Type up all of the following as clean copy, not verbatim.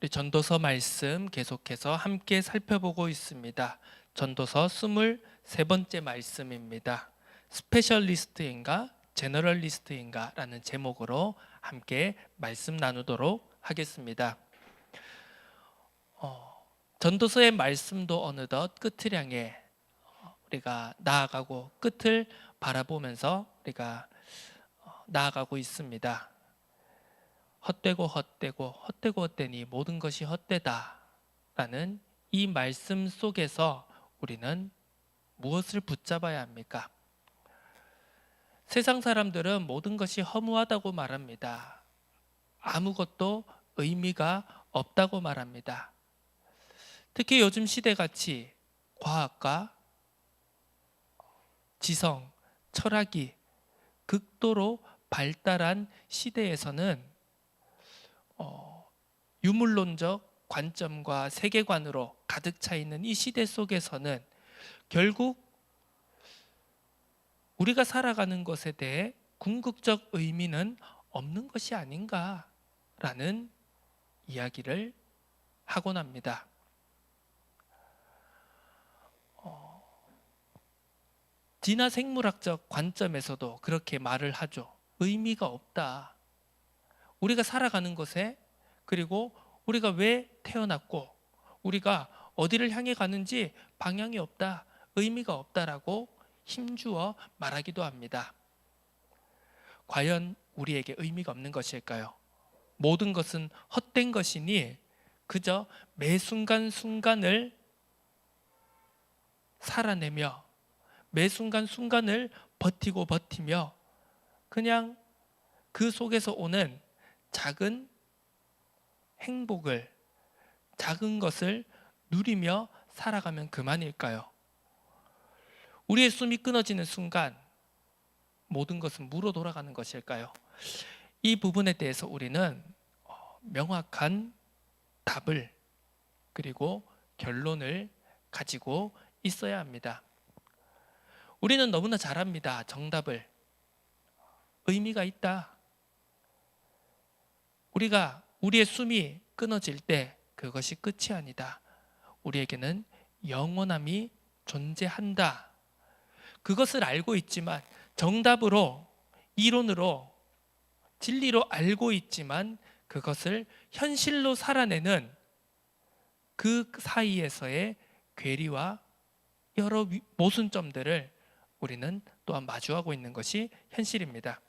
우리 전도서 말씀 계속해서 함께 살펴보고 있습니다. 전도서 23번째 말씀입니다. 스페셜리스트인가 제너럴리스트인가 라는 제목으로 함께 말씀 나누도록 하겠습니다. 전도서의 말씀도 어느덧 끝을 향해 우리가 나아가고 끝을 바라보면서 우리가 나아가고 있습니다. 헛되고 헛되니 모든 것이 헛되다 라는 이 말씀 속에서 우리는 무엇을 붙잡아야 합니까? 세상 사람들은 모든 것이 허무하다고 말합니다. 아무것도 의미가 없다고 말합니다. 특히 요즘 시대같이 과학과 지성, 철학이 극도로 발달한 시대에서는 유물론적 관점과 세계관으로 가득 차 있는 이 시대 속에서는 결국 우리가 살아가는 것에 대해 궁극적 의미는 없는 것이 아닌가라는 이야기를 하곤 합니다. 진화 생물학적 관점에서도 그렇게 말을 하죠. 의미가 없다. 우리가 살아가는 것에, 그리고 우리가 왜 태어났고 우리가 어디를 향해 가는지 방향이 없다, 의미가 없다라고 힘주어 말하기도 합니다. 과연 우리에게 의미가 없는 것일까요? 모든 것은 헛된 것이니 그저 매 순간순간을 살아내며 매 순간순간을 버티며 그냥 그 속에서 오는 작은 행복을, 작은 것을 누리며 살아가면 그만일까요? 우리의 숨이 끊어지는 순간 모든 것은 무로 돌아가는 것일까요? 이 부분에 대해서 우리는 명확한 답을, 그리고 결론을 가지고 있어야 합니다. 우리는 너무나 잘 압니다. 정답을. 의미가 있다. 우리의 숨이 끊어질 때 그것이 끝이 아니다. 우리에게는 영원함이 존재한다. 그것을 알고 있지만, 정답으로, 이론으로, 진리로 알고 있지만 그것을 현실로 살아내는 그 사이에서의 괴리와 여러 모순점들을 우리는 또한 마주하고 있는 것이 현실입니다.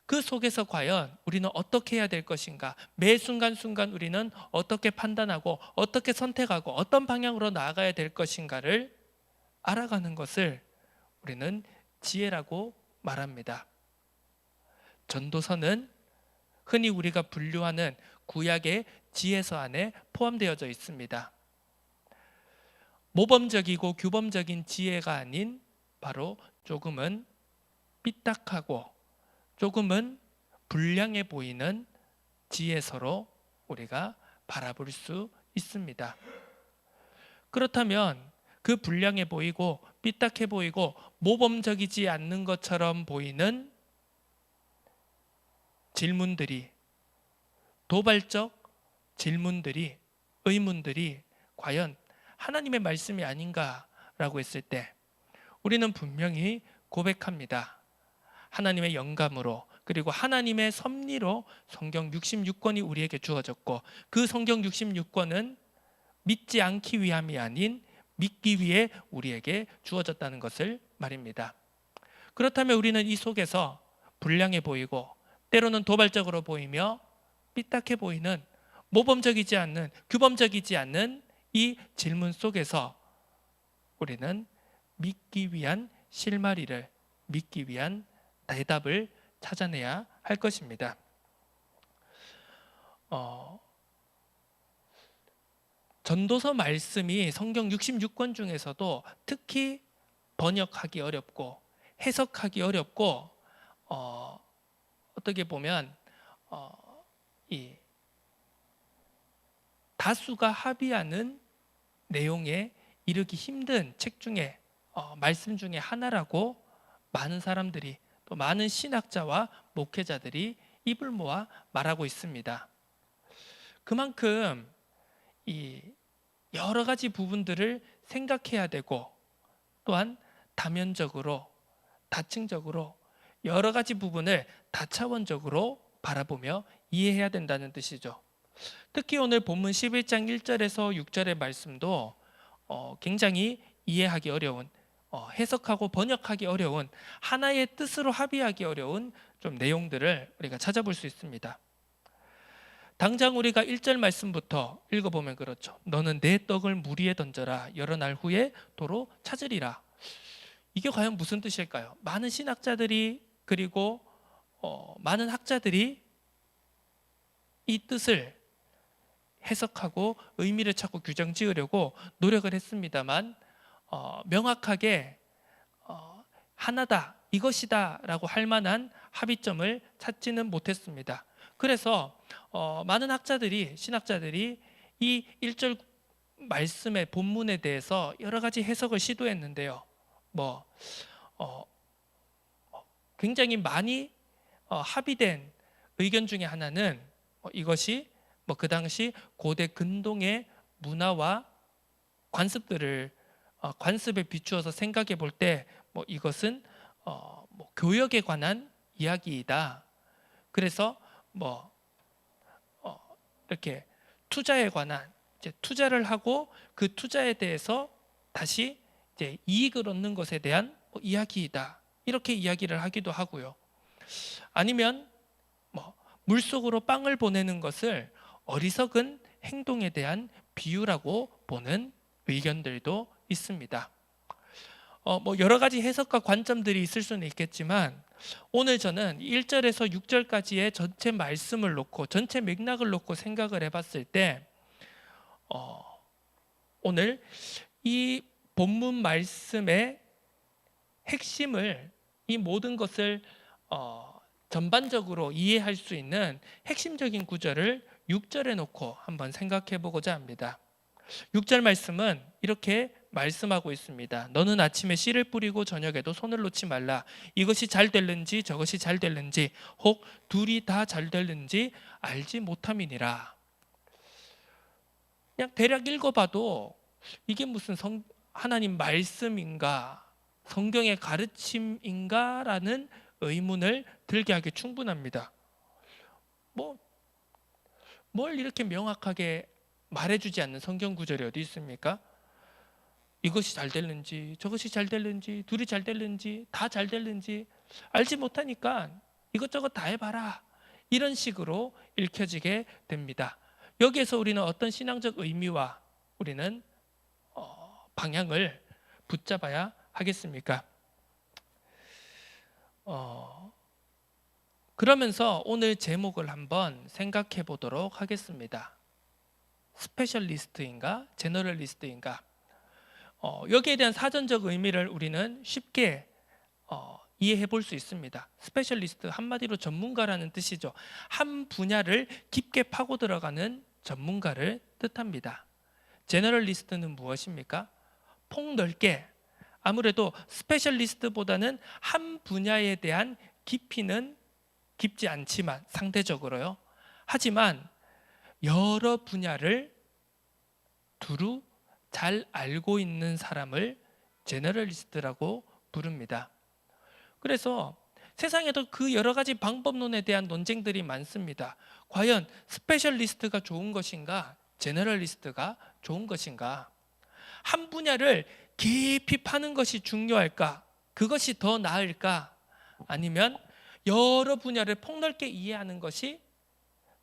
그 속에서 과연 우리는 어떻게 해야 될 것인가? 매 순간순간 우리는 어떻게 판단하고 어떻게 선택하고 어떤 방향으로 나아가야 될 것인가를 알아가는 것을 우리는 지혜라고 말합니다. 전도서는 흔히 우리가 분류하는 구약의 지혜서 안에 포함되어져 있습니다. 모범적이고 규범적인 지혜가 아닌 바로 조금은 삐딱하고 조금은 불량해 보이는 지혜서로 우리가 바라볼 수 있습니다. 그렇다면 그 불량해 보이고 삐딱해 보이고 모범적이지 않는 것처럼 보이는 질문들이, 도발적 질문들이, 의문들이 과연 하나님의 말씀이 아닌가라고 했을 때 우리는 분명히 고백합니다. 하나님의 영감으로, 그리고 하나님의 섭리로 성경 66권이 우리에게 주어졌고, 그 성경 66권은 믿지 않기 위함이 아닌 믿기 위해 우리에게 주어졌다는 것을 말입니다. 그렇다면 우리는 이 속에서 불량해 보이고 때로는 도발적으로 보이며 삐딱해 보이는, 모범적이지 않는, 규범적이지 않는 이 질문 속에서 우리는 믿기 위한 실마리를, 믿기 위한 대답을 찾아내야 할 것입니다. 전도서 말씀이 성경 66권 중에서도 특히 번역하기 어렵고 해석하기 어렵고 어떻게 보면 이 다수가 합의하는 내용에 이르기 힘든 책 중에 말씀 중에 하나라고 많은 사람들이, 또 많은 신학자와 목회자들이 입을 모아 말하고 있습니다. 그만큼 이 여러 가지 부분들을 생각해야 되고, 또한 다면적으로, 다층적으로 여러 가지 부분을 다차원적으로 바라보며 이해해야 된다는 뜻이죠. 특히 오늘 본문 11장 1절에서 6절의 말씀도 굉장히 이해하기 어려운, 해석하고 번역하기 어려운, 하나의 뜻으로 합의하기 어려운 좀 내용들을 우리가 찾아볼 수 있습니다. 당장 우리가 1절 말씀부터 읽어보면 그렇죠. 너는 내 떡을 물 위에 던져라. 여러 날 후에 도로 찾으리라. 이게 과연 무슨 뜻일까요? 많은 신학자들이, 그리고 많은 학자들이 이 뜻을 해석하고 의미를 찾고 규정 지으려고 노력을 했습니다만, 명확하게 하나다, 이것이다 라고 할 만한 합의점을 찾지는 못했습니다. 그래서 많은 학자들이, 신학자들이 이 1절 말씀의 본문에 대해서 여러 가지 해석을 시도했는데요. 굉장히 많이 합의된 의견 중에 하나는 이것이 그 당시 고대 근동의 문화와 관습들을 관습에 비추어서 생각해 볼 때 이것은 교역에 관한 이야기이다. 그래서 이렇게 투자에 관한, 이제 투자를 하고 그 투자에 대해서 다시 이제 이익을 얻는 것에 대한 이야기이다. 이렇게 이야기를 하기도 하고요. 아니면 물속으로 빵을 보내는 것을 어리석은 행동에 대한 비유라고 보는 의견들도 있습니다. 여러 가지 해석과 관점들이 있을 수는 있겠지만, 오늘 저는 1절에서 6절까지의 전체 말씀을 놓고, 전체 맥락을 놓고 생각을 해봤을 때 오늘 이 본문 말씀의 핵심을, 이 모든 것을 전반적으로 이해할 수 있는 핵심적인 구절을 6절에 놓고 한번 생각해 보고자 합니다. 6절 말씀은 이렇게 말씀하고 있습니다. 너는 아침에 씨를 뿌리고 저녁에도 손을 놓지 말라. 이것이 잘 될는지 저것이 잘 될는지, 혹 둘이 다 잘 될는지 알지 못함이니라. 그냥 대략 읽어봐도 이게 무슨 하나님 말씀인가, 성경의 가르침인가 라는 의문을 들게 하기 충분합니다. 뭘 이렇게 명확하게 말해주지 않는 성경 구절이 어디 있습니까? 이것이 잘 될는지 저것이 잘 될는지 둘이 잘 될는지 다 잘 될는지 알지 못하니까 이것저것 다 해봐라, 이런 식으로 읽혀지게 됩니다. 여기에서 우리는 어떤 신앙적 의미와 우리는 방향을 붙잡아야 하겠습니까? 그러면서 오늘 제목을 한번 생각해 보도록 하겠습니다. 스페셜리스트인가 제너럴리스트인가? 여기에 대한 사전적 의미를 우리는 쉽게 이해해 볼 수 있습니다. 스페셜리스트, 한마디로 전문가라는 뜻이죠. 한 분야를 깊게 파고 들어가는 전문가를 뜻합니다. 제너럴리스트는 무엇입니까? 폭넓게, 아무래도 스페셜리스트보다는 한 분야에 대한 깊이는 깊지 않지만 상대적으로요. 하지만 여러 분야를 두루 잘 알고 있는 사람을 제너럴리스트라고 부릅니다. 그래서 세상에도 그 여러 가지 방법론에 대한 논쟁들이 많습니다. 과연 스페셜리스트가 좋은 것인가, 제너럴리스트가 좋은 것인가? 한 분야를 깊이 파는 것이 중요할까? 그것이 더 나을까? 아니면 여러 분야를 폭넓게 이해하는 것이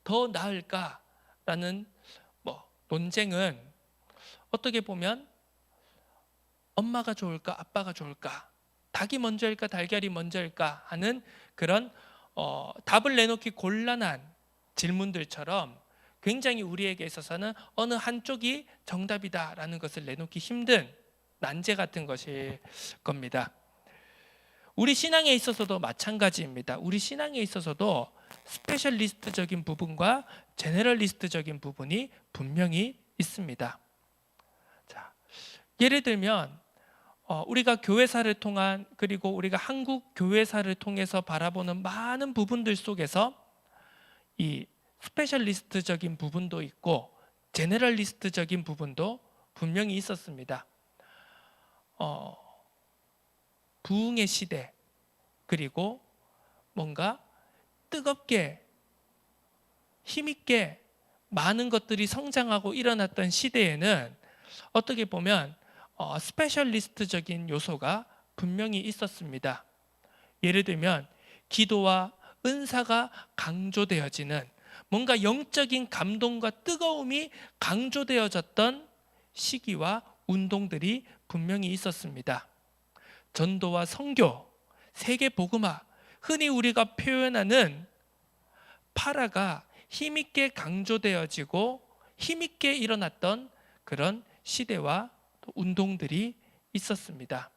더 나을까라는 논쟁은 어떻게 보면 엄마가 좋을까, 아빠가 좋을까, 닭이 먼저일까, 달걀이 먼저일까 하는 그런 답을 내놓기 곤란한 질문들처럼 굉장히 우리에게 있어서는 어느 한쪽이 정답이다라는 것을 내놓기 힘든 난제 같은 것일 겁니다. 우리 신앙에 있어서도 마찬가지입니다. 우리 신앙에 있어서도 스페셜리스트적인 부분과 제너럴리스트적인 부분이 분명히 있습니다. 자, 예를 들면 우리가 교회사를 통한, 그리고 우리가 한국 교회사를 통해서 바라보는 많은 부분들 속에서 이 스페셜리스트적인 부분도 있고 제네럴리스트적인 부분도 분명히 있었습니다. 부흥의 시대, 그리고 뭔가 뜨겁게 힘있게 많은 것들이 성장하고 일어났던 시대에는 어떻게 보면 스페셜리스트적인 요소가 분명히 있었습니다. 예를 들면 기도와 은사가 강조되어지는, 뭔가 영적인 감동과 뜨거움이 강조되어졌던 시기와 운동들이 분명히 있었습니다. 전도와 선교, 세계 복음화, 흔히 우리가 표현하는 파라가 힘있게 강조되어지고 힘있게 일어났던 그런 시대와 또 운동들이 있었습니다.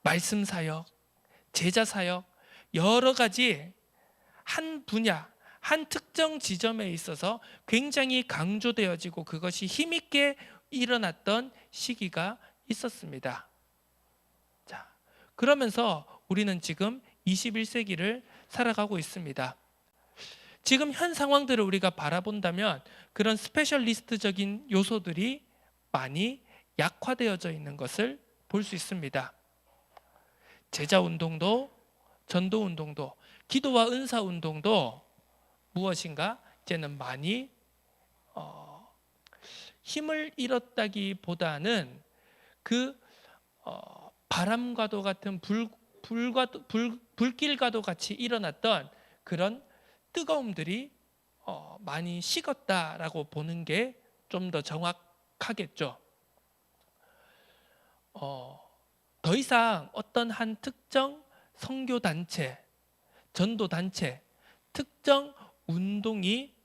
말씀 사역, 제자 사역, 여러 가지 한 분야, 한 특정 지점에 있어서 굉장히 강조되어지고 그것이 힘있게 일어났던 시기가 있었습니다. 자, 그러면서 우리는 지금 21세기를 살아가고 있습니다. 지금 현 상황들을 우리가 바라본다면 그런 스페셜리스트적인 요소들이 많이 약화되어져 있는 것을 볼 수 있습니다. 제자 운동도, 전도 운동도, 기도와 은사 운동도 무엇인가 이제는 많이 힘을 잃었다기보다는 그 바람과도 같은 불길과도 같이 일어났던 그런 뜨거움들이 많이 식었다라고 보는 게 좀 더 정확하겠죠. 더 이상 어떤 한 특정 선교 단체, 전도 단체, 특정 운동이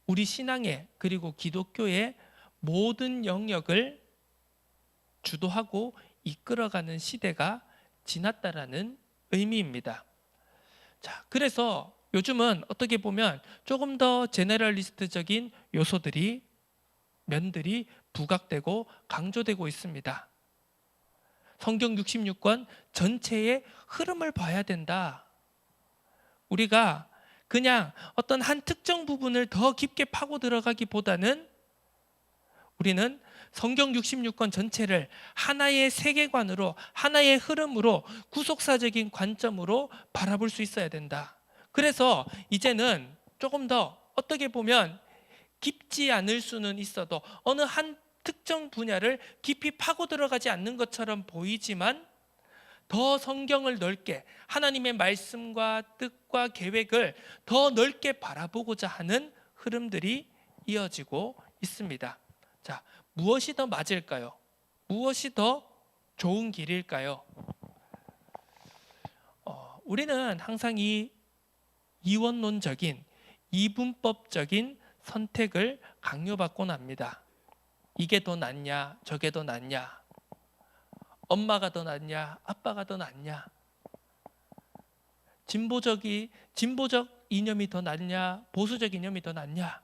우리 신앙의 그리고 기독교의 모든 영역을 주도하고 이끌어가는 시대가 지났다라는 의미입니다. 자, 그래서 요즘은 어떻게 보면 조금 더 제너럴리스트적인 요소들이, 면들이 부각되고 강조되고 있습니다. 성경 66권 전체의 흐름을 봐야 된다. 우리가 그냥 어떤 한 특정 부분을 더 깊게 파고 들어가기보다는 우리는 성경 66권 전체를 하나의 세계관으로, 하나의 흐름으로, 구속사적인 관점으로 바라볼 수 있어야 된다. 그래서 이제는 조금 더 어떻게 보면 깊지 않을 수는 있어도 어느 한 특정 분야를 깊이 파고 들어가지 않는 것처럼 보이지만 더 성경을 넓게, 하나님의 말씀과 뜻과 계획을 더 넓게 바라보고자 하는 흐름들이 이어지고 있습니다. 자, 무엇이 더 맞을까요? 무엇이 더 좋은 길일까요? 우리는 항상 이 이원론적인, 이분법적인 선택을 강요받곤 합니다. 이게 더 낫냐, 저게 더 낫냐, 엄마가 더 낫냐, 아빠가 더 낫냐, 진보적 이념이 더 낫냐, 보수적 이념이 더 낫냐.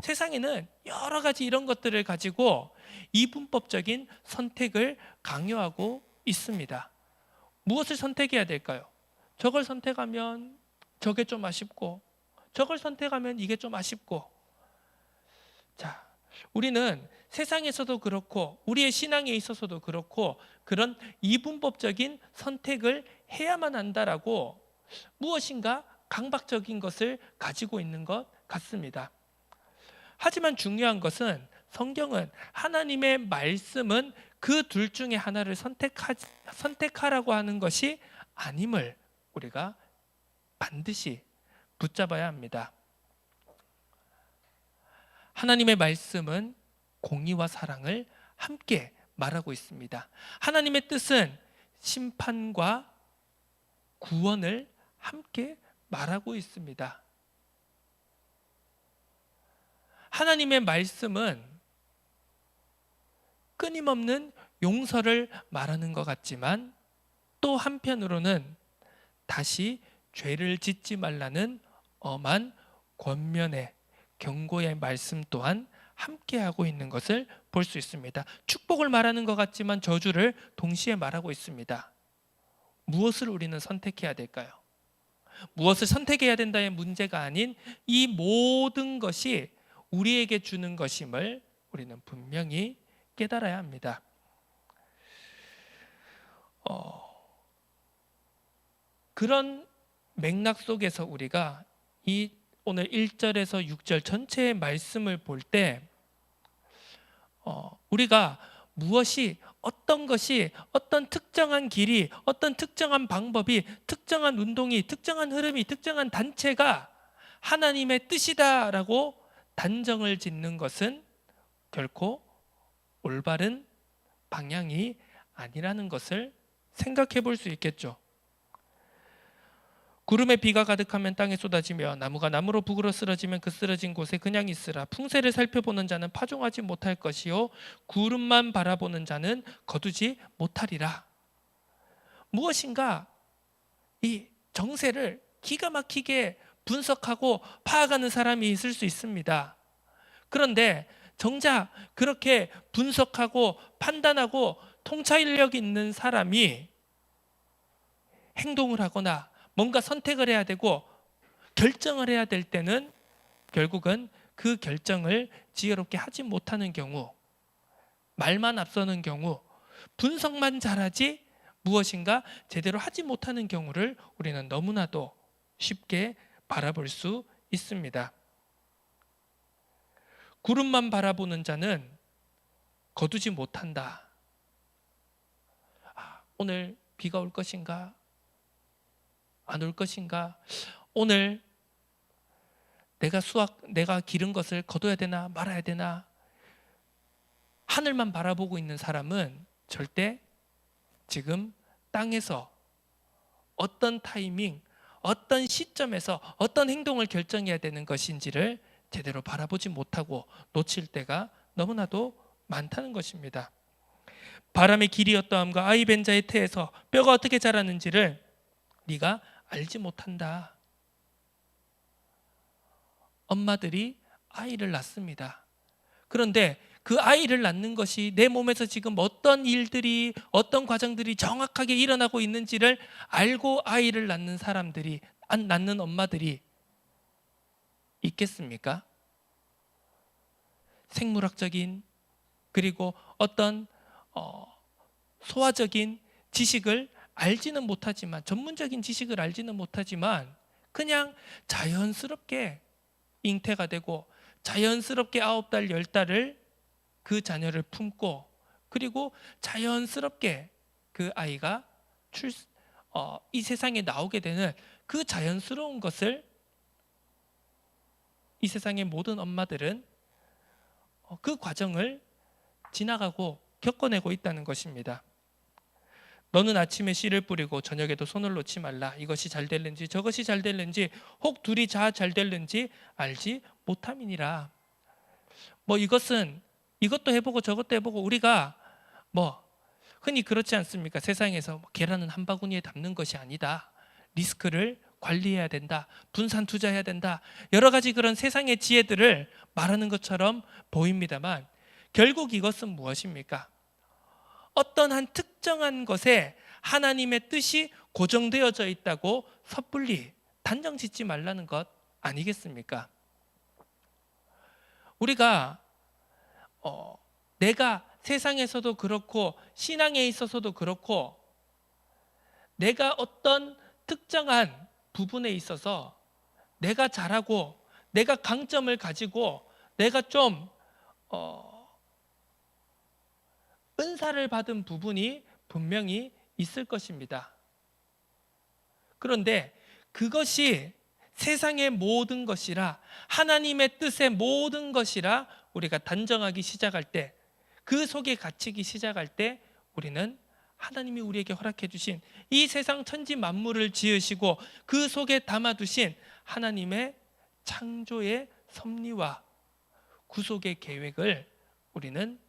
세상에는 여러 가지 이런 것들을 가지고 이분법적인 선택을 강요하고 있습니다. 무엇을 선택해야 될까요? 저걸 선택하면 저게 좀 아쉽고, 저걸 선택하면 이게 좀 아쉽고. 자, 우리는 세상에서도 그렇고 우리의 신앙에 있어서도 그렇고 그런 이분법적인 선택을 해야만 한다라고 무엇인가 강박적인 것을 가지고 있는 것 같습니다. 하지만 중요한 것은 성경은, 하나님의 말씀은 그 둘 중에 하나를 선택하라고 하는 것이 아님을 우리가 반드시 붙잡아야 합니다. 하나님의 말씀은 공의와 사랑을 함께 말하고 있습니다. 하나님의 뜻은 심판과 구원을 함께 말하고 있습니다. 하나님의 말씀은 끊임없는 용서를 말하는 것 같지만 또 한편으로는 다시 죄를 짓지 말라는 엄한 권면의, 경고의 말씀 또한 함께하고 있는 것을 볼 수 있습니다. 축복을 말하는 것 같지만 저주를 동시에 말하고 있습니다. 무엇을 우리는 선택해야 될까요? 무엇을 선택해야 된다의 문제가 아닌 이 모든 것이 우리에게 주는 것임을 우리는 분명히 깨달아야 합니다. 그런 맥락 속에서 우리가 이 오늘 1절에서 6절 전체의 말씀을 볼 때 우리가 무엇이 어떤 것이 어떤 특정한 길이 어떤 특정한 방법이 특정한 운동이 특정한 흐름이 특정한 단체가 하나님의 뜻이다라고 단정을 짓는 것은 결코 올바른 방향이 아니라는 것을 생각해 볼 수 있겠죠. 구름에 비가 가득하면 땅에 쏟아지며 나무가 나무로 북으로 쓰러지면 그 쓰러진 곳에 그냥 있으라. 풍세를 살펴보는 자는 파종하지 못할 것이요 구름만 바라보는 자는 거두지 못하리라. 무엇인가 이 정세를 기가 막히게 분석하고 파악하는 사람이 있을 수 있습니다. 그런데 정작 그렇게 분석하고 판단하고 통찰력 있는 사람이 행동을 하거나 뭔가 선택을 해야 되고 결정을 해야 될 때는 결국은 그 결정을 지혜롭게 하지 못하는 경우, 말만 앞서는 경우, 분석만 잘하지 무엇인가 제대로 하지 못하는 경우를 우리는 너무나도 쉽게 바라볼 수 있습니다. 구름만 바라보는 자는 거두지 못한다. 오늘 비가 올 것인가? 안 올 것인가? 오늘 내가 기른 것을 거둬야 되나 말아야 되나? 하늘만 바라보고 있는 사람은 절대 지금 땅에서 어떤 타이밍, 어떤 시점에서 어떤 행동을 결정해야 되는 것인지를 제대로 바라보지 못하고 놓칠 때가 너무나도 많다는 것입니다. 바람의 길이 어떠함과 아이 벤 자의 태에서 뼈가 어떻게 자라는지를 네가 알지 못한다. 엄마들이 아이를 낳습니다. 그런데 그 아이를 낳는 것이 내 몸에서 지금 어떤 일들이 어떤 과정들이 정확하게 일어나고 있는지를 알고 아이를 낳는 사람들이 낳는 엄마들이 있겠습니까? 생물학적인 그리고 어떤 소화적인 지식을 알지는 못하지만 전문적인 지식을 알지는 못하지만 그냥 자연스럽게 잉태가 되고 자연스럽게 9달, 10달을 그 자녀를 품고 그리고 자연스럽게 그 아이가 이 세상에 나오게 되는 그 자연스러운 것을 이 세상의 모든 엄마들은 그 과정을 지나가고 겪어내고 있다는 것입니다. 너는 아침에 씨를 뿌리고 저녁에도 손을 놓지 말라. 이것이 잘 될는지 저것이 잘 될는지 혹 둘이 다 잘 될는지 알지 못함이니라. 이것도 해보고 저것도 해보고 우리가 흔히 그렇지 않습니까? 세상에서 계란은 한 바구니에 담는 것이 아니다. 리스크를 관리해야 된다. 분산 투자해야 된다. 여러 가지 그런 세상의 지혜들을 말하는 것처럼 보입니다만 결국 이것은 무엇입니까? 어떤 한 특정한 것에 하나님의 뜻이 고정되어져 있다고 섣불리 단정 짓지 말라는 것 아니겠습니까? 우리가 내가 세상에서도 그렇고 신앙에 있어서도 그렇고 내가 어떤 특정한 부분에 있어서 내가 잘하고 내가 강점을 가지고 내가 좀 은사를 받은 부분이 분명히 있을 것입니다. 그런데 그것이 세상의 모든 것이라 하나님의 뜻의 모든 것이라 우리가 단정하기 시작할 때 그 속에 갇히기 시작할 때 우리는 하나님이 우리에게 허락해 주신 이 세상 천지 만물을 지으시고 그 속에 담아두신 하나님의 창조의 섭리와 구속의 계획을 우리는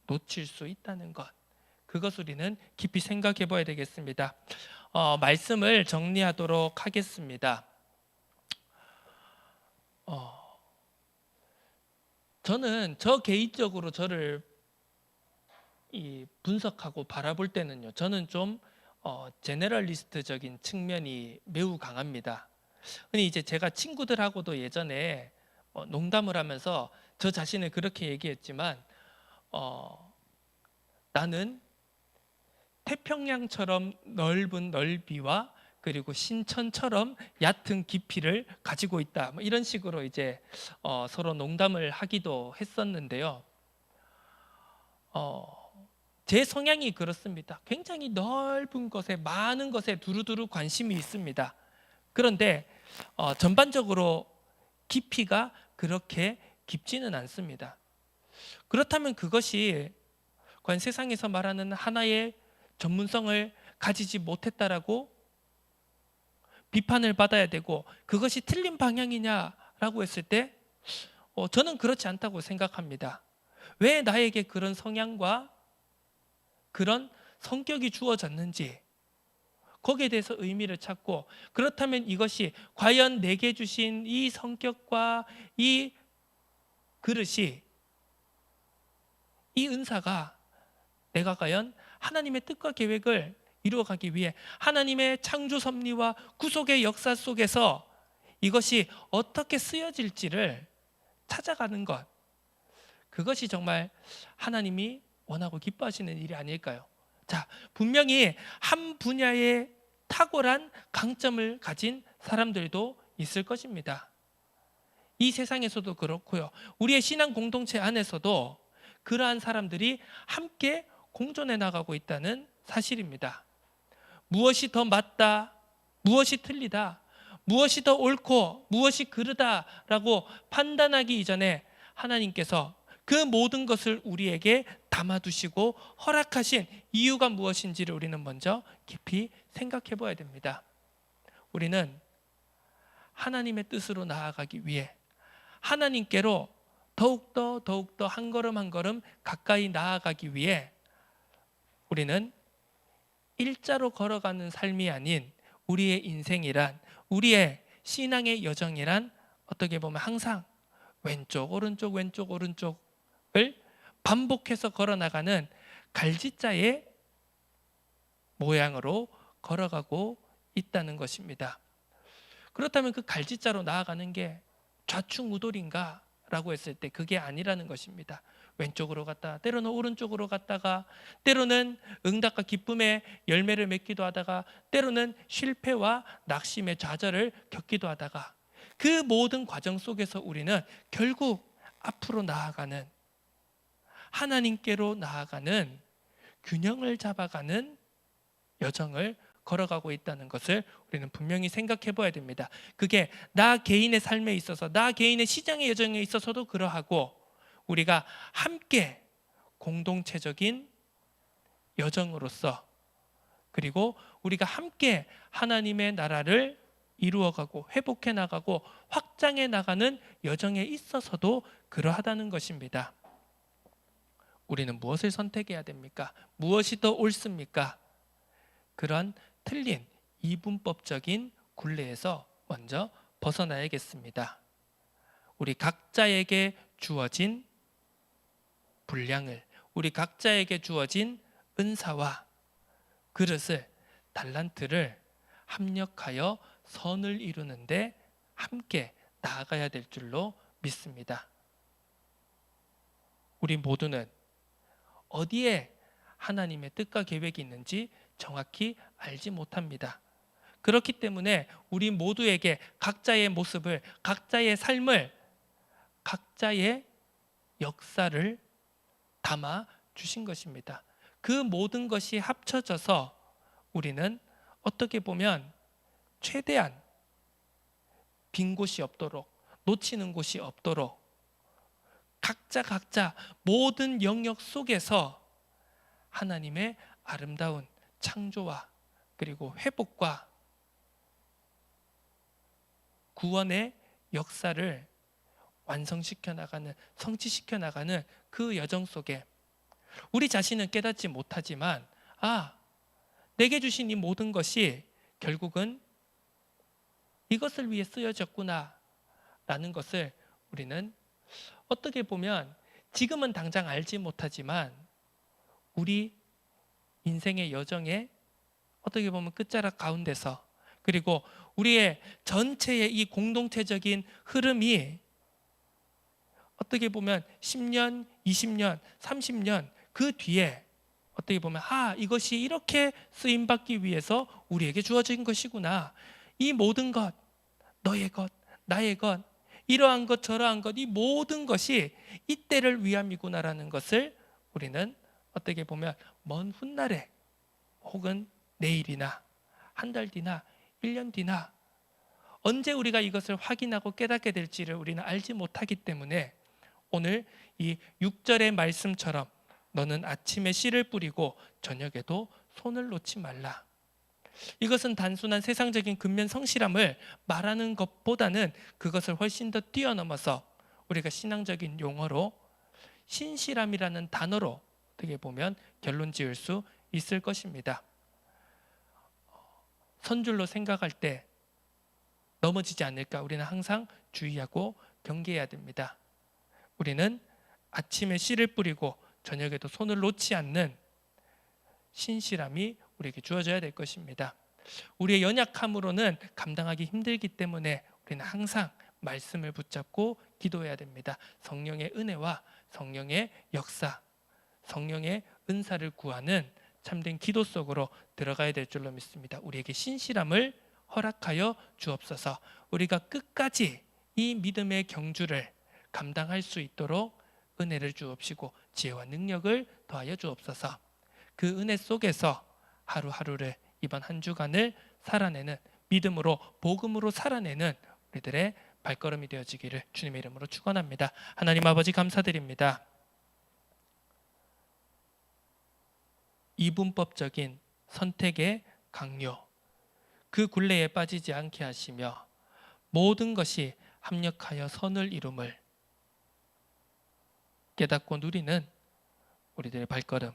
놓칠 수 있다는 것, 그것 우리는 깊이 생각해 봐야 되겠습니다. 말씀을 정리하도록 하겠습니다. 저는 개인적으로 저를 분석하고 바라볼 때는요, 저는 좀 제너럴리스트적인 측면이 매우 강합니다. 근데 이제 제가 친구들하고도 예전에 농담을 하면서 저 자신을 그렇게 얘기했지만 나는 태평양처럼 넓은 넓이와 그리고 신천처럼 얕은 깊이를 가지고 있다. 뭐 이런 식으로 이제 서로 농담을 하기도 했었는데요. 제 성향이 그렇습니다. 굉장히 넓은 것에 많은 것에 두루두루 관심이 있습니다. 그런데 전반적으로 깊이가 그렇게 깊지는 않습니다. 그렇다면 그것이 과연 세상에서 말하는 하나의 전문성을 가지지 못했다라고 비판을 받아야 되고 그것이 틀린 방향이냐라고 했을 때 저는 그렇지 않다고 생각합니다. 왜 나에게 그런 성향과 그런 성격이 주어졌는지 거기에 대해서 의미를 찾고 그렇다면 이것이 과연 내게 주신 이 성격과 이 그릇이 이 은사가 내가 과연 하나님의 뜻과 계획을 이루어가기 위해 하나님의 창조 섭리와 구속의 역사 속에서 이것이 어떻게 쓰여질지를 찾아가는 것, 그것이 정말 하나님이 원하고 기뻐하시는 일이 아닐까요? 자, 분명히 한 분야에 탁월한 강점을 가진 사람들도 있을 것입니다. 이 세상에서도 그렇고요. 우리의 신앙 공동체 안에서도 그러한 사람들이 함께 공존해 나가고 있다는 사실입니다. 무엇이 더 맞다, 무엇이 틀리다, 무엇이 더 옳고 무엇이 그르다라고 판단하기 이전에 하나님께서 그 모든 것을 우리에게 담아두시고 허락하신 이유가 무엇인지를 우리는 먼저 깊이 생각해 봐야 됩니다. 우리는 하나님의 뜻으로 나아가기 위해 하나님께로 더욱더 한 걸음 한 걸음 가까이 나아가기 위해 우리는 일자로 걸어가는 삶이 아닌 우리의 인생이란, 우리의 신앙의 여정이란 어떻게 보면 항상 왼쪽 오른쪽 왼쪽 오른쪽을 반복해서 걸어나가는 갈지자의 모양으로 걸어가고 있다는 것입니다. 그렇다면 그 갈지자로 나아가는 게 좌충우돌인가? 라고 했을 때 그게 아니라는 것입니다. 왼쪽으로 갔다 때로는 오른쪽으로 갔다가 때로는 응답과 기쁨의 열매를 맺기도 하다가 때로는 실패와 낙심의 좌절을 겪기도 하다가 그 모든 과정 속에서 우리는 결국 앞으로 나아가는 하나님께로 나아가는 균형을 잡아가는 여정을 걸어가고 있다는 것을 우리는 분명히 생각해 봐야 됩니다. 그게 나 개인의 삶에 있어서 나 개인의 시장의 여정에 있어서도 그러하고 우리가 함께 공동체적인 여정으로서 그리고 우리가 함께 하나님의 나라를 이루어가고 회복해 나가고 확장해 나가는 여정에 있어서도 그러하다는 것입니다. 우리는 무엇을 선택해야 됩니까? 무엇이 더 옳습니까? 그런 틀린 이분법적인 굴레에서 먼저 벗어나야겠습니다. 우리 각자에게 주어진 분량을, 우리 각자에게 주어진 은사와 그릇을, 달란트를 합력하여 선을 이루는데 함께 나아가야 될 줄로 믿습니다. 우리 모두는 어디에 하나님의 뜻과 계획이 있는지 정확히 알지 못합니다. 그렇기 때문에 우리 모두에게 각자의 모습을, 각자의 삶을, 각자의 역사를 담아 주신 것입니다. 그 모든 것이 합쳐져서 우리는 어떻게 보면 최대한 빈 곳이 없도록, 놓치는 곳이 없도록 각자 모든 영역 속에서 하나님의 아름다운 창조와 그리고 회복과 구원의 역사를 완성시켜 나가는, 성취시켜 나가는 그 여정 속에 우리 자신은 깨닫지 못하지만 내게 주신 이 모든 것이 결국은 이것을 위해 쓰여졌구나 라는 것을 우리는 어떻게 보면 지금은 당장 알지 못하지만 우리 인생의 여정에 어떻게 보면 끝자락 가운데서 그리고 우리의 전체의 이 공동체적인 흐름이 어떻게 보면 10년, 20년, 30년 그 뒤에 어떻게 보면 이것이 이렇게 쓰임받기 위해서 우리에게 주어진 것이구나. 이 모든 것, 너의 것, 나의 것, 이러한 것 저러한 것, 이 모든 것이 이때를 위함이구나라는 것을 우리는 어떻게 보면 먼 훗날에 혹은 내일이나 한 달 뒤나 1년 뒤나 언제 우리가 이것을 확인하고 깨닫게 될지를 우리는 알지 못하기 때문에 오늘 이 6절의 말씀처럼 너는 아침에 씨를 뿌리고 저녁에도 손을 놓지 말라. 이것은 단순한 세상적인 근면 성실함을 말하는 것보다는 그것을 훨씬 더 뛰어넘어서 우리가 신앙적인 용어로 신실함이라는 단어로 어떻게 보면 결론 지을 수 있을 것입니다. 선줄로 생각할 때 넘어지지 않을까 우리는 항상 주의하고 경계해야 됩니다. 우리는 아침에 씨를 뿌리고 저녁에도 손을 놓지 않는 신실함이 우리에게 주어져야 될 것입니다. 우리의 연약함으로는 감당하기 힘들기 때문에 우리는 항상 말씀을 붙잡고 기도해야 됩니다. 성령의 은혜와 성령의 역사, 성령의 은사를 구하는 참된 기도 속으로 들어가야 될 줄로 믿습니다. 우리에게 신실함을 허락하여 주옵소서. 우리가 끝까지 이 믿음의 경주를 감당할 수 있도록 은혜를 주옵시고 지혜와 능력을 더하여 주옵소서. 그 은혜 속에서 하루하루를 이번 한 주간을 살아내는 믿음으로 복음으로 살아내는 우리들의 발걸음이 되어지기를 주님의 이름으로 축원합니다. 하나님 아버지 감사드립니다. 이분법적인 선택의 강요, 그 굴레에 빠지지 않게 하시며 모든 것이 합력하여 선을 이룸을 깨닫고 누리는 우리들의 발걸음,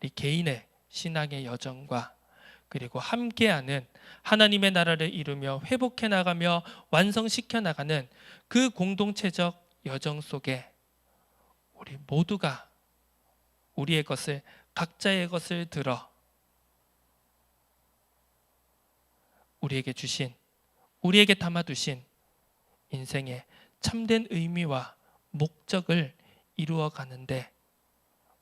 우리 개인의 신앙의 여정과 그리고 함께하는 하나님의 나라를 이루며 회복해 나가며 완성시켜 나가는 그 공동체적 여정 속에 우리 모두가 우리의 것을, 각자의 것을 들어 우리에게 주신, 우리에게 담아두신 인생의 참된 의미와 목적을 이루어 가는데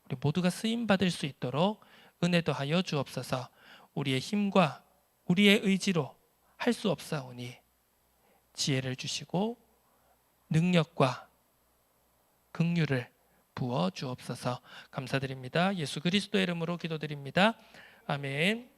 우리 모두가 쓰임받을 수 있도록 은혜 더하여 주옵소서. 우리의 힘과 우리의 의지로 할 수 없사오니 지혜를 주시고 능력과 긍휼을 부어 주옵소서. 감사드립니다. 예수 그리스도의 이름으로 기도드립니다. 아멘.